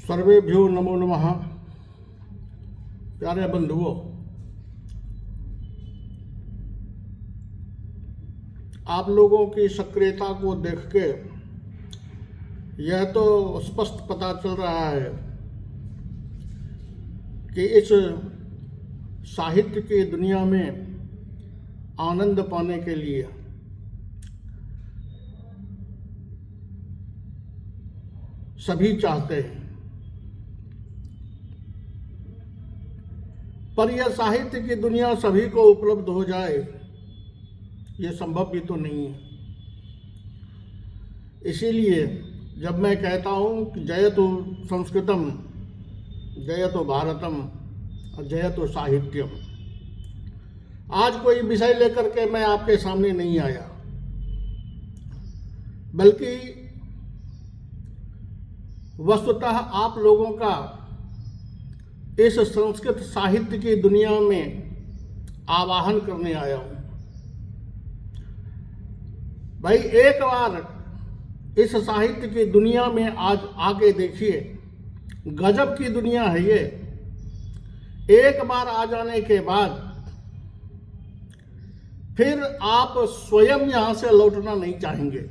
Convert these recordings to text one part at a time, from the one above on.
सर्वेभ्यो नमो नमः। प्यारे बंधुओं, आप लोगों की सक्रियता को देख के यह तो स्पष्ट पता चल रहा है कि इस साहित्य की दुनिया में आनंद पाने के लिए सभी चाहते हैं, पर यह साहित्य की दुनिया सभी को उपलब्ध हो जाए यह संभव भी तो नहीं है। इसीलिए जब मैं कहता हूँ कि जयतु संस्कृतम, जयतु भारतम और जयतु साहित्यम, आज कोई विषय लेकर के मैं आपके सामने नहीं आया, बल्कि वस्तुतः आप लोगों का इस संस्कृत साहित्य की दुनिया में आवाहन करने आया हूं। भाई, एक बार इस साहित्य की दुनिया में आज आके देखिए, गजब की दुनिया है ये। एक बार आ जाने के बाद फिर आप स्वयं यहां से लौटना नहीं चाहेंगे,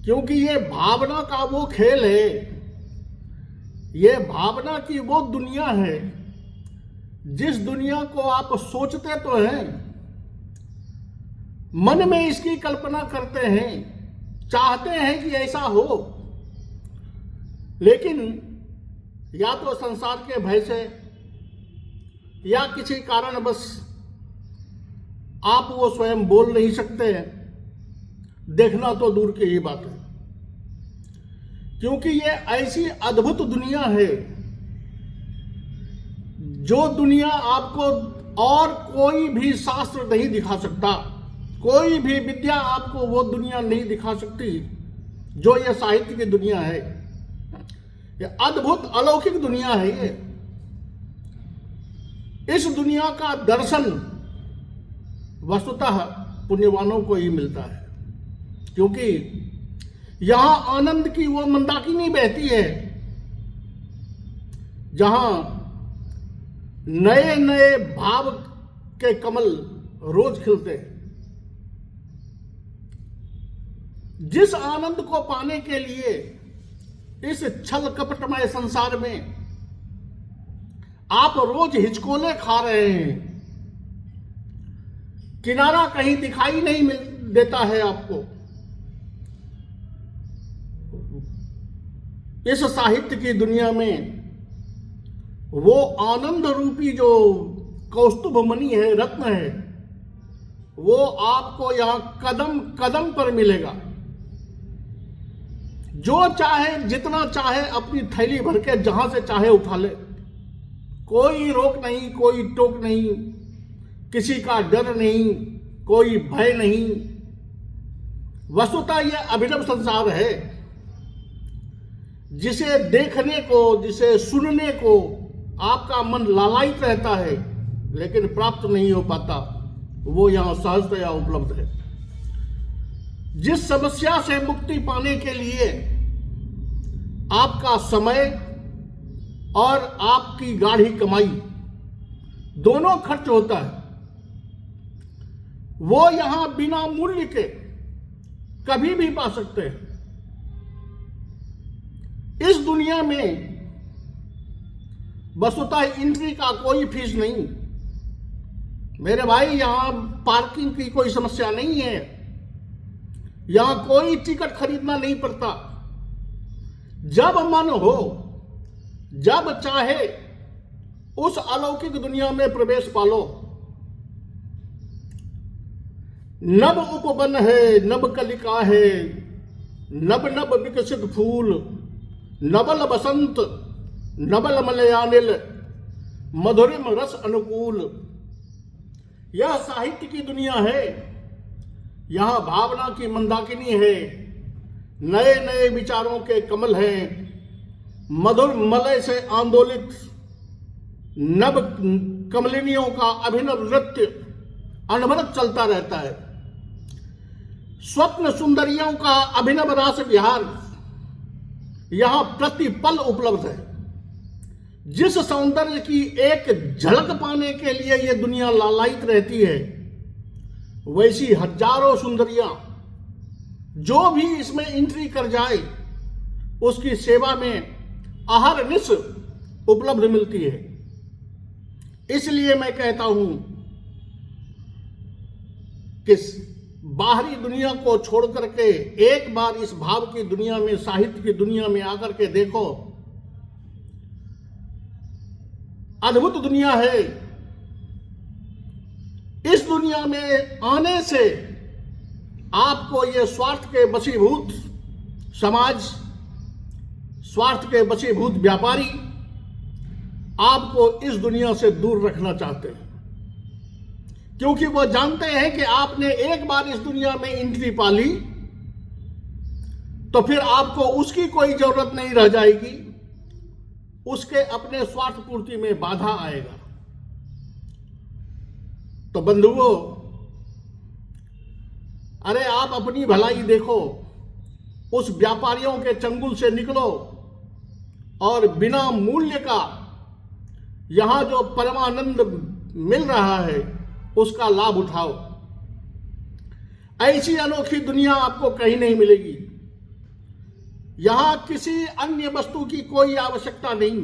क्योंकि ये भावना का वो खेल है, ये भावना की वो दुनिया है जिस दुनिया को आप सोचते तो हैं, मन में इसकी कल्पना करते हैं, चाहते हैं कि ऐसा हो, लेकिन या तो संसार के भय से या किसी कारणवश आप वो स्वयं बोल नहीं सकते हैं। देखना तो दूर की ही बात है, क्योंकि ये ऐसी अद्भुत दुनिया है जो दुनिया आपको और कोई भी शास्त्र नहीं दिखा सकता, कोई भी विद्या आपको वो दुनिया नहीं दिखा सकती जो ये साहित्य की दुनिया है। ये अद्भुत अलौकिक दुनिया है ये। इस दुनिया का दर्शन वस्तुतः पुण्यवानों को ही मिलता है, क्योंकि यहां आनंद की वो मंदाकिनी बहती है जहां नए नए भाव के कमल रोज खिलते हैं। जिस आनंद को पाने के लिए इस छल कपटमय संसार में आप रोज हिचकोले खा रहे हैं, किनारा कहीं दिखाई नहीं देता है आपको, इस साहित्य की दुनिया में वो आनंद रूपी जो कौस्तुभ मणि है, रत्न है, वो आपको यहां कदम कदम पर मिलेगा। जो चाहे, जितना चाहे अपनी थैली भर के जहां से चाहे उठा ले, कोई रोक नहीं, कोई टोक नहीं, किसी का डर नहीं, कोई भय नहीं। वस्तुतः यह अभिनव संसार है जिसे देखने को, जिसे सुनने को आपका मन लालायित रहता है, लेकिन प्राप्त नहीं हो पाता, वो यहां सहजतया उपलब्ध है। जिस समस्या से मुक्ति पाने के लिए आपका समय और आपकी गाढ़ी कमाई दोनों खर्च होता है, वो यहां बिना मूल्य के कभी भी पा सकते हैं। इस दुनिया में वस्तुतः एंट्री का कोई फीस नहीं मेरे भाई, यहां पार्किंग की कोई समस्या नहीं है, यहां कोई टिकट खरीदना नहीं पड़ता। जब मन हो, जब चाहे उस अलौकिक दुनिया में प्रवेश पालो। नभ उपवन है, नभ कलिका है, नभ नभ विकसित फूल, नवल बसंत, नवल मलयानिल, मधुरिम रस अनुकूल। यह साहित्य की दुनिया है, यहां भावना की मंदाकिनी है, नए नए विचारों के कमल हैं, मधुर मलय से आंदोलित नव कमलिनियों का अभिनव नृत्य अनवरत चलता रहता है। स्वप्न सुंदरियों का अभिनव रास विहार यहां प्रतिपल उपलब्ध है। जिस सौंदर्य की एक झलक पाने के लिए यह दुनिया लालायित रहती है, वैसी हजारों सुंदरियां जो भी इसमें एंट्री कर जाए उसकी सेवा में अहरनिश उपलब्ध मिलती है। इसलिए मैं कहता हूं कि बाहरी दुनिया को छोड़ करके एक बार इस भाव की दुनिया में, साहित्य की दुनिया में आकर के देखो। अद्भुत दुनिया है। इस दुनिया में आने से आपको ये स्वार्थ के वशीभूत समाज, स्वार्थ के वशीभूत व्यापारी आपको इस दुनिया से दूर रखना चाहते हैं, क्योंकि वो जानते हैं कि आपने एक बार इस दुनिया में एंट्री पा ली तो फिर आपको उसकी कोई जरूरत नहीं रह जाएगी। उसके अपने स्वार्थ पूर्ति में बाधा आएगा। तो बंधुओं, अरे आप अपनी भलाई देखो, उस व्यापारियों के चंगुल से निकलो और बिना मूल्य का यहां जो परमानंद मिल रहा है उसका लाभ उठाओ। ऐसी अनोखी दुनिया आपको कहीं नहीं मिलेगी। यहां किसी अन्य वस्तु की कोई आवश्यकता नहीं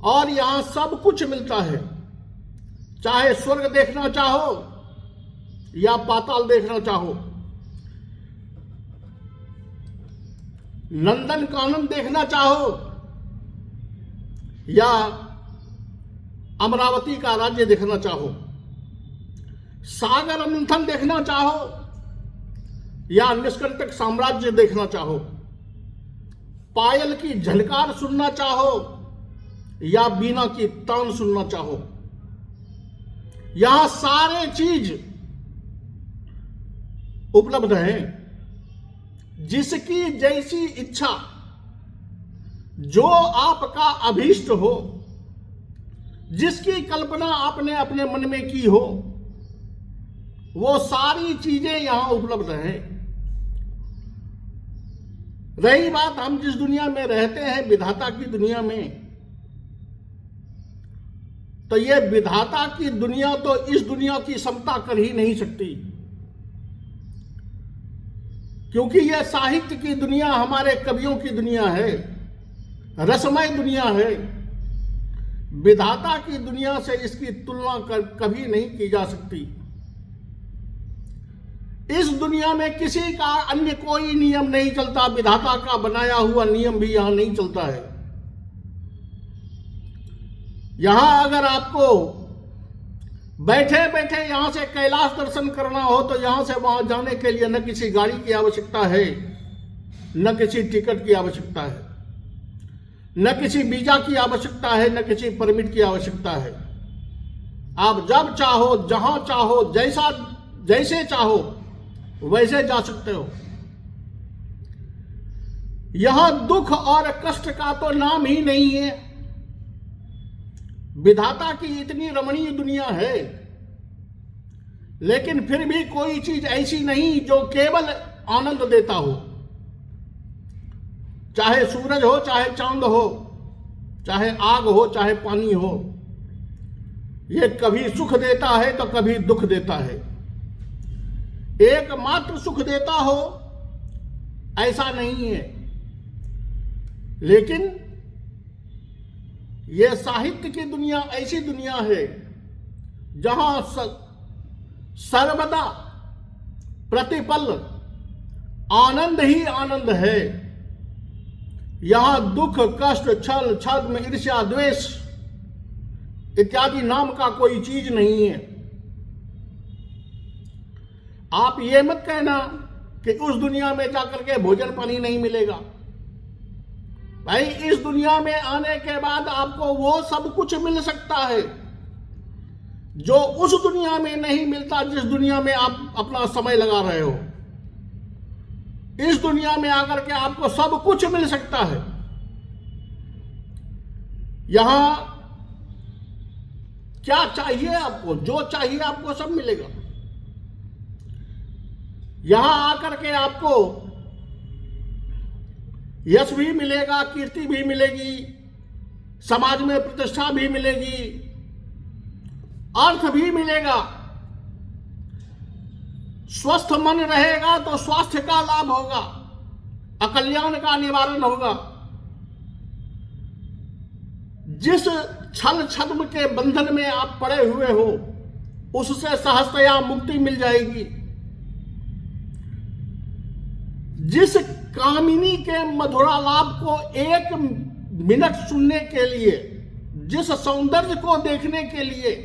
और यहां सब कुछ मिलता है। चाहे स्वर्ग देखना चाहो या पाताल देखना चाहो, नंदन कानन देखना चाहो या अमरावती का राज्य देखना चाहो, सागर मंथन देखना चाहो या निष्कंटक साम्राज्य देखना चाहो, पायल की झनकार सुनना चाहो या बीना की तान सुनना चाहो, यहां सारे चीज उपलब्ध हैं। जिसकी जैसी इच्छा, जो आपका अभीष्ट हो, जिसकी कल्पना आपने अपने मन में की हो, वो सारी चीजें यहां उपलब्ध हैं। रही बात हम जिस दुनिया में रहते हैं, विधाता की दुनिया में, तो ये विधाता की दुनिया तो इस दुनिया की समता कर ही नहीं सकती, क्योंकि यह साहित्य की दुनिया हमारे कवियों की दुनिया है, रसमय दुनिया है। विधाता की दुनिया से इसकी तुलना कभी नहीं की जा सकती। इस दुनिया में किसी का अन्य कोई नियम नहीं चलता, विधाता का बनाया हुआ नियम भी यहां नहीं चलता है। यहां अगर आपको बैठे बैठे यहां से कैलाश दर्शन करना हो तो यहां से वहां जाने के लिए न किसी गाड़ी की आवश्यकता है, न किसी टिकट की आवश्यकता है, न किसी वीजा की आवश्यकता है, न किसी परमिट की आवश्यकता है। आप जब चाहो, जहां चाहो, जैसे चाहो वैसे जा सकते हो। यहां दुख और कष्ट का तो नाम ही नहीं है। विधाता की इतनी रमणीय दुनिया है, लेकिन फिर भी कोई चीज ऐसी नहीं जो केवल आनंद देता हो। चाहे सूरज हो, चाहे चांद हो, चाहे आग हो, चाहे पानी हो, यह कभी सुख देता है तो कभी दुख देता है। एकमात्र सुख देता हो ऐसा नहीं है, लेकिन यह साहित्य की दुनिया ऐसी दुनिया है जहां सर्वदा प्रतिपल आनंद ही आनंद है। यहां दुख, कष्ट, छल, छद्म, ईर्ष्या, द्वेष इत्यादि नाम का कोई चीज नहीं है। आप ये मत कहना कि उस दुनिया में जाकर के भोजन पानी नहीं मिलेगा। भाई, इस दुनिया में आने के बाद आपको वो सब कुछ मिल सकता है जो उस दुनिया में नहीं मिलता, जिस दुनिया में आप अपना समय लगा रहे हो। इस दुनिया में आकर के आपको सब कुछ मिल सकता है। यहां क्या चाहिए आपको, जो चाहिए आपको सब मिलेगा। यहां आकर के आपको यश भी मिलेगा, कीर्ति भी मिलेगी, समाज में प्रतिष्ठा भी मिलेगी, अर्थ भी मिलेगा। स्वस्थ मन रहेगा तो स्वास्थ्य का लाभ होगा, अकल्याण का निवारण होगा। जिस छल छद्म के बंधन में आप पड़े हुए हो उससे सहजतया मुक्ति मिल जाएगी। जिस कामिनी के मधुरालाप को 1 मिनट सुनने के लिए, जिस सौंदर्य को देखने के लिए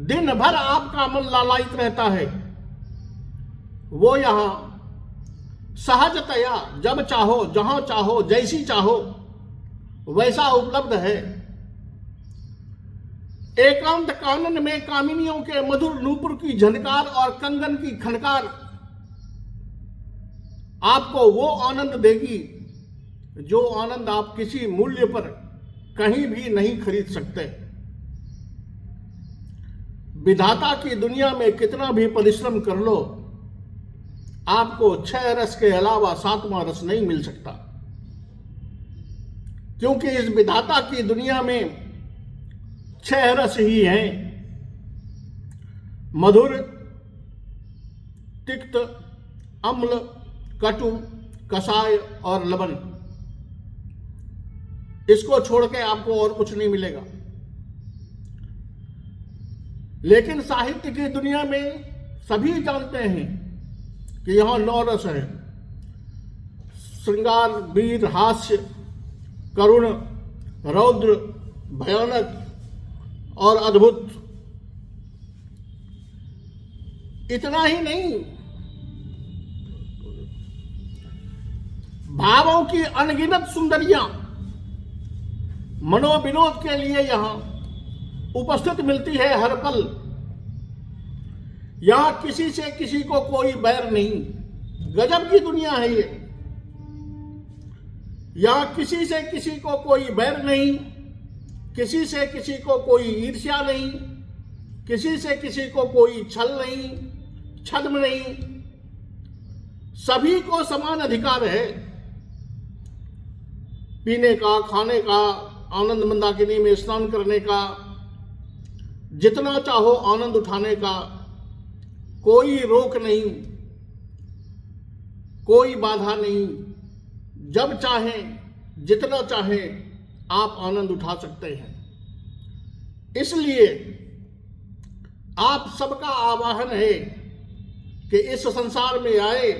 दिन भर आपका मन लालायित रहता है, वो यहां सहजतया जब चाहो, जहां चाहो, जैसी चाहो वैसा उपलब्ध है। एकांत कानन में कामिनियों के मधुर नूपुर की झनकार और कंगन की खनकार आपको वो आनंद देगी जो आनंद आप किसी मूल्य पर कहीं भी नहीं खरीद सकते। विधाता की दुनिया में कितना भी परिश्रम कर लो, आपको 6 रस के अलावा 7वां रस नहीं मिल सकता, क्योंकि इस विधाता की दुनिया में 6 रस ही हैं: मधुर, तिक्त, अम्ल, कटु, कसाय और लवण। इसको छोड़ के आपको और कुछ नहीं मिलेगा। लेकिन साहित्य की दुनिया में सभी जानते हैं कि यहां 9 रस है: श्रृंगार, वीर, हास्य, करुण, रौद्र, भयानक और अद्भुत। इतना ही नहीं, भावों की अनगिनत सुंदरियां मनोविनोद के लिए यहां उपस्थित मिलती है हर पल। यहां किसी से किसी को कोई बैर नहीं। गजब की दुनिया है ये। यहां किसी से किसी को कोई बैर नहीं, किसी से किसी को कोई ईर्ष्या नहीं, किसी से किसी को कोई छल नहीं, छद्म नहीं। सभी को समान अधिकार है पीने का, खाने का, आनंद मंदाकिनी में स्नान करने का, जितना चाहो आनंद उठाने का। कोई रोक नहीं, कोई बाधा नहीं। जब चाहें, जितना चाहें आप आनंद उठा सकते हैं। इसलिए आप सबका आह्वान है कि इस संसार में आए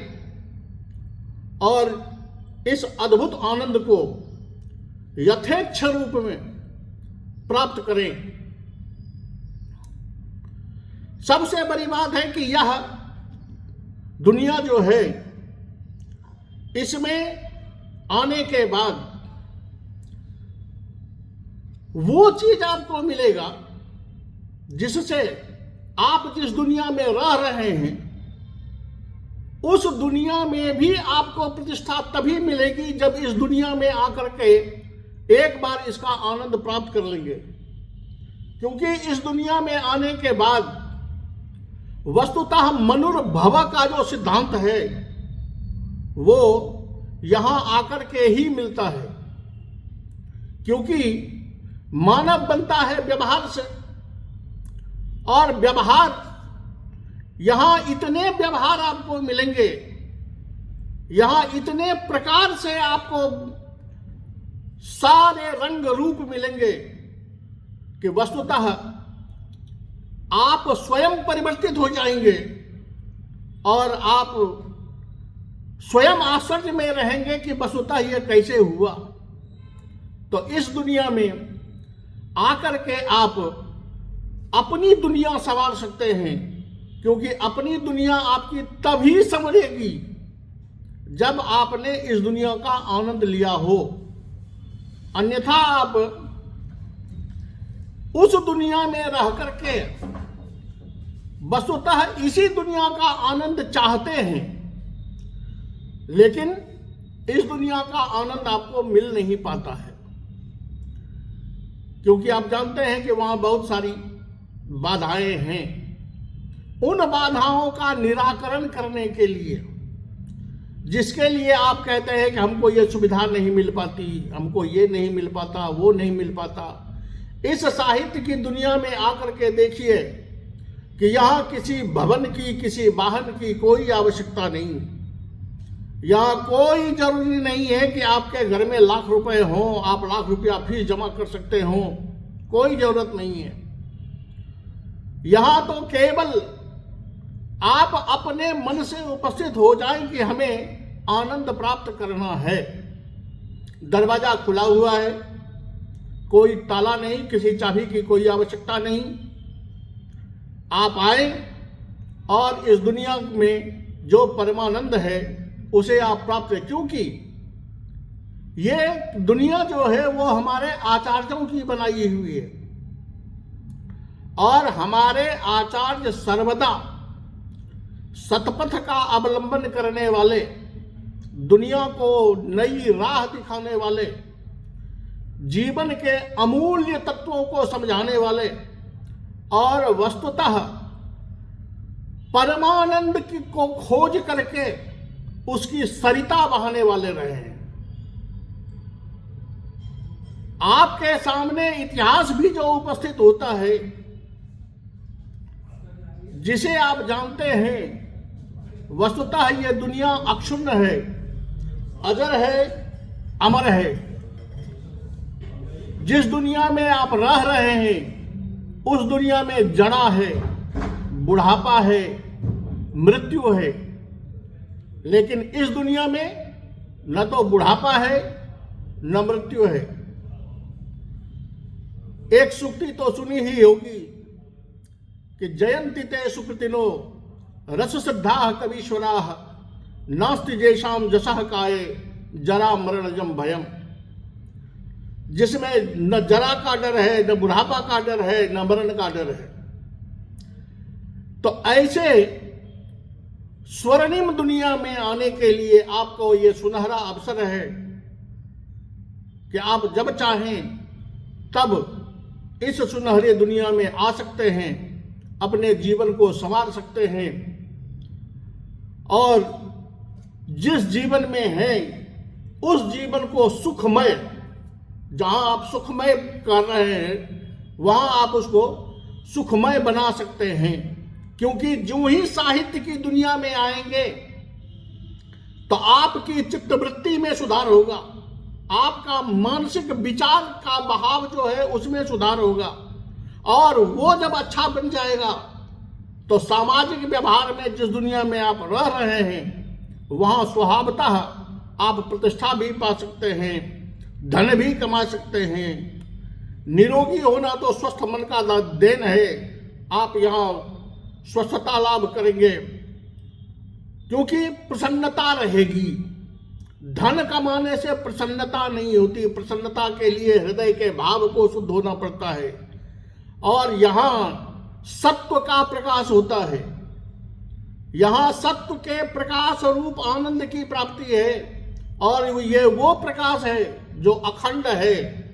और इस अद्भुत आनंद को यथेच्छ रूप में प्राप्त करें। सबसे बड़ी बात है कि यह दुनिया जो है, इसमें आने के बाद वो चीज आपको मिलेगा जिससे आप जिस दुनिया में रह रहे हैं उस दुनिया में भी आपको प्रतिष्ठा तभी मिलेगी जब इस दुनिया में आकर के एक बार इसका आनंद प्राप्त कर लेंगे। क्योंकि इस दुनिया में आने के बाद वस्तुतः मनुर्भव का जो सिद्धांत है वो यहां आकर के ही मिलता है। क्योंकि मानव बनता है व्यवहार से, और व्यवहार, यहां इतने व्यवहार आपको मिलेंगे, यहां इतने प्रकार से आपको सारे रंग रूप मिलेंगे कि वस्तुतः आप स्वयं परिवर्तित हो जाएंगे और आप स्वयं आश्चर्य में रहेंगे कि वस्तुतः यह कैसे हुआ। तो इस दुनिया में आकर के आप अपनी दुनिया संवार सकते हैं, क्योंकि अपनी दुनिया आपकी तभी संवरेगी जब आपने इस दुनिया का आनंद लिया हो। अन्यथा आप उस दुनिया में रह करके वस्तुतः इसी दुनिया का आनंद चाहते हैं, लेकिन इस दुनिया का आनंद आपको मिल नहीं पाता है। क्योंकि आप जानते हैं कि वहां बहुत सारी बाधाएं हैं। उन बाधाओं का निराकरण करने के लिए जिसके लिए आप कहते हैं कि हमको ये सुविधा नहीं मिल पाती, हमको ये नहीं मिल पाता, वो नहीं मिल पाता। इस साहित्य की दुनिया में आकर के देखिए कि यहाँ किसी भवन की, किसी वाहन की कोई आवश्यकता नहीं। यहाँ कोई जरूरी नहीं है कि आपके घर में लाख रुपए हों, आप लाख रुपया फीस जमा कर सकते हो, कोई जरूरत नहीं है। यहाँ तो केवल आप अपने मन से उपस्थित हो जाएं कि हमें आनंद प्राप्त करना है। दरवाजा खुला हुआ है, कोई ताला नहीं, किसी चाबी की कोई आवश्यकता नहीं। आप आए और इस दुनिया में जो परमानंद है उसे आप प्राप्त करें, क्योंकि ये दुनिया जो है वो हमारे आचार्यों की बनाई हुई है और हमारे आचार्य सर्वदा सतपथ का अवलंबन करने वाले, दुनिया को नई राह दिखाने वाले, जीवन के अमूल्य तत्वों को समझाने वाले और वस्तुतः परमानंद की को खोज करके उसकी सरिता बहाने वाले रहे हैं। आपके सामने इतिहास भी जो उपस्थित होता है, जिसे आप जानते हैं, वस्तुतः यह दुनिया अक्षुण्ण है, अजर है, अमर है। जिस दुनिया में आप रह रहे हैं उस दुनिया में जड़ा है, बुढ़ापा है, मृत्यु है। लेकिन इस दुनिया में न तो बुढ़ापा है न मृत्यु है। एक सूक्ति तो सुनी ही होगी कि जयंती ते सुकृतिनो रस सिद्धा कवीश्वरा नास्ति जेषाम जसः काये जरा मरणजम भयम। जिसमें न जरा का डर है, न बुढ़ापा का डर है, न मरण का डर है। तो ऐसे स्वर्णिम दुनिया में आने के लिए आपको ये सुनहरा अवसर है कि आप जब चाहें तब इस सुनहरे दुनिया में आ सकते हैं, अपने जीवन को संवार सकते हैं और जिस जीवन में हैं उस जीवन को सुखमय, जहां आप सुखमय कर रहे हैं वहां आप उसको सुखमय बना सकते हैं। क्योंकि जो ही साहित्य की दुनिया में आएंगे तो आपकी चित्तवृत्ति में सुधार होगा, आपका मानसिक विचार का बहाव जो है उसमें सुधार होगा और वो जब अच्छा बन जाएगा तो सामाजिक व्यवहार में जिस दुनिया में आप रह रहे हैं वहां स्वभावतः आप प्रतिष्ठा भी पा सकते हैं, धन भी कमा सकते हैं। निरोगी होना तो स्वस्थ मन का देन है। आप यहाँ स्वस्थता लाभ करेंगे क्योंकि प्रसन्नता रहेगी। धन कमाने से प्रसन्नता नहीं होती, प्रसन्नता के लिए हृदय के भाव को शुद्ध होना पड़ता है और यहाँ सत्व का प्रकाश होता है। यहाँ सत्व के प्रकाश रूप आनंद की प्राप्ति है और ये वो प्रकाश है जो अखंड है,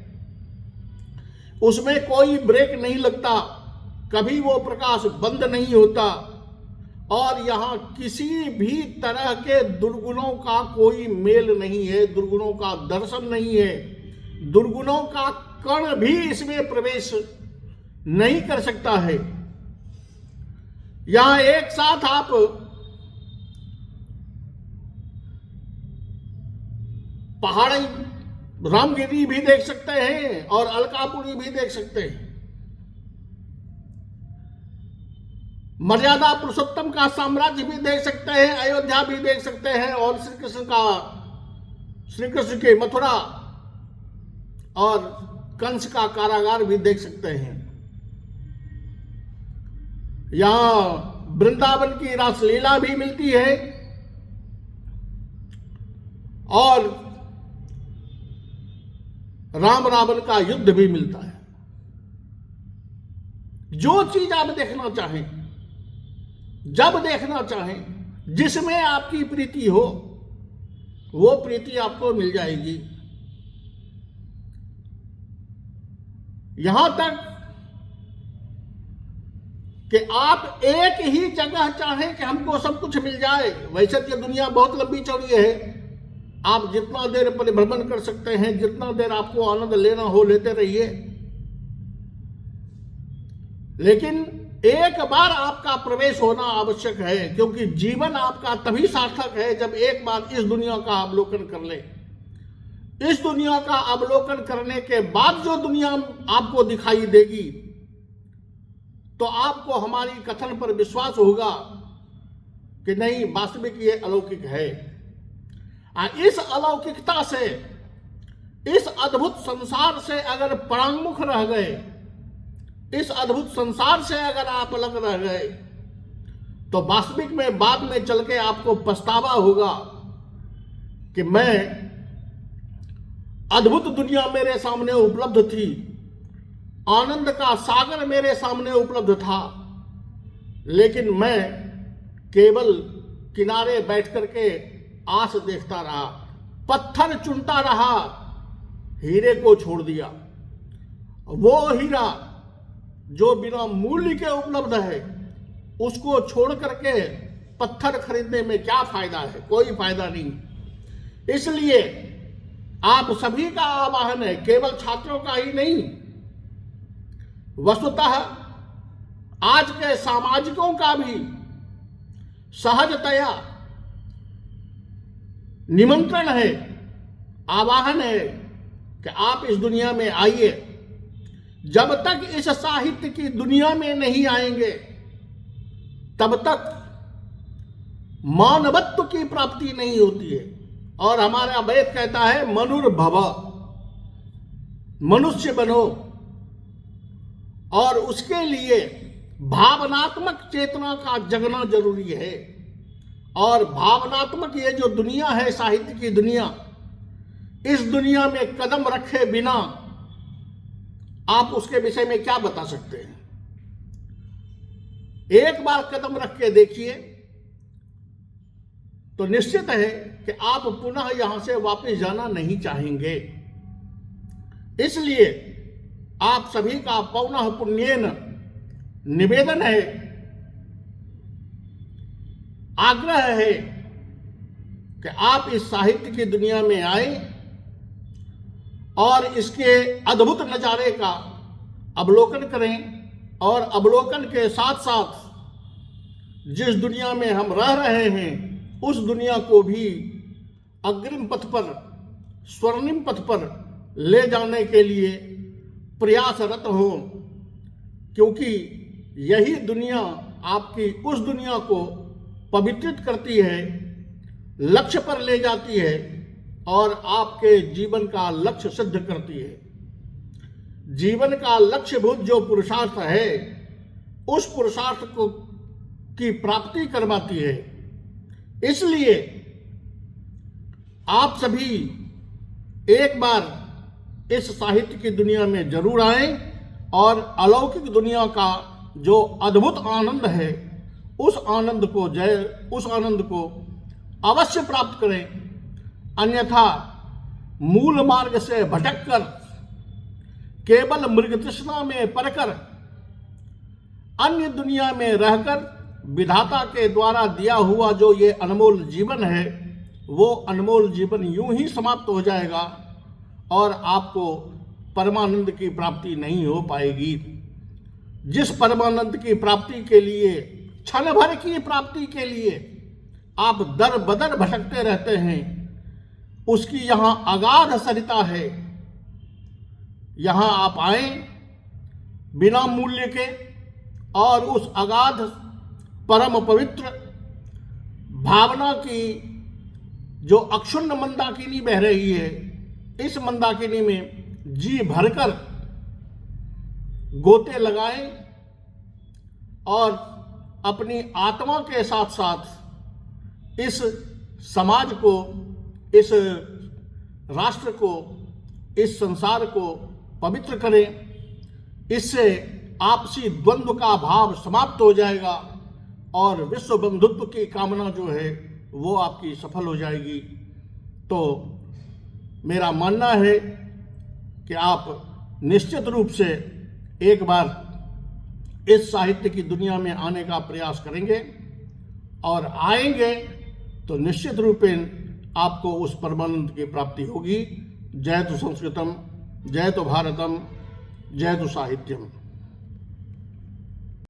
उसमें कोई ब्रेक नहीं लगता, कभी वो प्रकाश बंद नहीं होता और यहाँ किसी भी तरह के दुर्गुणों का कोई मेल नहीं है, दुर्गुणों का दर्शन नहीं है, दुर्गुणों का कण भी इसमें प्रवेश नहीं कर सकता है। यहाँ एक साथ आप पहाड़ी रामगिरी भी देख सकते हैं और अलकापुरी भी देख सकते हैं। मर्यादा पुरुषोत्तम का साम्राज्य भी देख सकते हैं, अयोध्या भी देख सकते हैं और श्री कृष्ण की मथुरा और कंस का कारागार भी देख सकते हैं। यहाँ वृंदावन की रासलीला भी मिलती है और राम रावण का युद्ध भी मिलता है। जो चीज आप देखना चाहें, जब देखना चाहें, जिसमें आपकी प्रीति हो वो प्रीति आपको मिल जाएगी। यहां तक कि आप एक ही जगह चाहें कि हमको सब कुछ मिल जाए। वैसे तो दुनिया बहुत लंबी चौड़ी है, आप जितना देर परिभ्रमण कर सकते हैं, जितना देर आपको आनंद लेना हो लेते रहिए, लेकिन एक बार आपका प्रवेश होना आवश्यक है, क्योंकि जीवन आपका तभी सार्थक है जब एक बार इस दुनिया का अवलोकन कर ले। इस दुनिया का अवलोकन करने के बाद जो दुनिया आपको दिखाई देगी, तो आपको हमारी कथन पर विश्वास होगा कि नहीं, वास्तविक ये अलौकिक है। इस अलौकिकता से, इस अद्भुत संसार से अगर परांगमुख रह गए, इस अद्भुत संसार से अगर आप अलग रह गए, तो वास्तविक में बाद में चल के आपको पछतावा होगा कि मैं, अद्भुत दुनिया मेरे सामने उपलब्ध थी, आनंद का सागर मेरे सामने उपलब्ध था, लेकिन मैं केवल किनारे बैठ करके आस देखता रहा, पत्थर चुनता रहा, हीरे को छोड़ दिया। वो हीरा जो बिना मूल्य के उपलब्ध है, उसको छोड़ करके पत्थर खरीदने में क्या फायदा है? कोई फायदा नहीं। इसलिए आप सभी का आह्वान है, केवल छात्रों का ही नहीं, वस्तुतः आज के सामाजिकों का भी सहजतया निमंत्रण है, आवाहन है कि आप इस दुनिया में आइए। जब तक इस साहित्य की दुनिया में नहीं आएंगे, तब तक मानवत्व की प्राप्ति नहीं होती है। और हमारा वेद कहता है, मनुर्भव, मनुष्य बनो। और उसके लिए भावनात्मक चेतना का जगना जरूरी है। और भावनात्मक ये जो दुनिया है, साहित्य की दुनिया, इस दुनिया में कदम रखे बिना आप उसके विषय में क्या बता सकते हैं? एक बार कदम रख के देखिए तो निश्चित है कि आप पुनः यहां से वापस जाना नहीं चाहेंगे। इसलिए आप सभी का पौनः पुण्येन निवेदन है, आग्रह है कि आप इस साहित्य की दुनिया में आए और इसके अद्भुत नजारे का अवलोकन करें। और अवलोकन के साथ साथ जिस दुनिया में हम रह रहे हैं, उस दुनिया को भी अग्रिम पथ पर, स्वर्णिम पथ पर ले जाने के लिए प्रयासरत हो, क्योंकि यही दुनिया आपकी उस दुनिया को पवित्रित करती है, लक्ष्य पर ले जाती है और आपके जीवन का लक्ष्य सिद्ध करती है। जीवन का लक्ष्यभूत जो पुरुषार्थ है, उस पुरुषार्थ को की प्राप्ति करवाती है। इसलिए आप सभी एक बार इस साहित्य की दुनिया में जरूर आएं और अलौकिक दुनिया का जो अद्भुत आनंद है, उस आनंद को अवश्य प्राप्त करें। अन्यथा मूल मार्ग से भटककर, केवल मृग तृष्णा में पड़कर, अन्य दुनिया में रहकर विधाता के द्वारा दिया हुआ जो ये अनमोल जीवन है, वो अनमोल जीवन यूं ही समाप्त हो जाएगा और आपको परमानंद की प्राप्ति नहीं हो पाएगी। जिस परमानंद की प्राप्ति के लिए, क्षण भर की प्राप्ति के लिए आप दर बदर भटकते रहते हैं, उसकी यहाँ अगाध सरिता है। यहाँ आप आए बिना मूल्य के और उस अगाध परम पवित्र भावना की जो अक्षुण्ण मंदाकिनी बह रही है, इस मंदाकिनी में जी भरकर गोते लगाएं और अपनी आत्मा के साथ साथ इस समाज को, इस राष्ट्र को, इस संसार को पवित्र करें। इससे आपसी द्वंद्व का भाव समाप्त हो जाएगा और विश्व बंधुत्व की कामना जो है वो आपकी सफल हो जाएगी। तो मेरा मानना है कि आप निश्चित रूप से एक बार इस साहित्य की दुनिया में आने का प्रयास करेंगे और आएंगे तो निश्चित रूपेण आपको उस परमानंद की प्राप्ति होगी। जय तो संस्कृतम, जय तो भारतम, जय तो साहित्यम।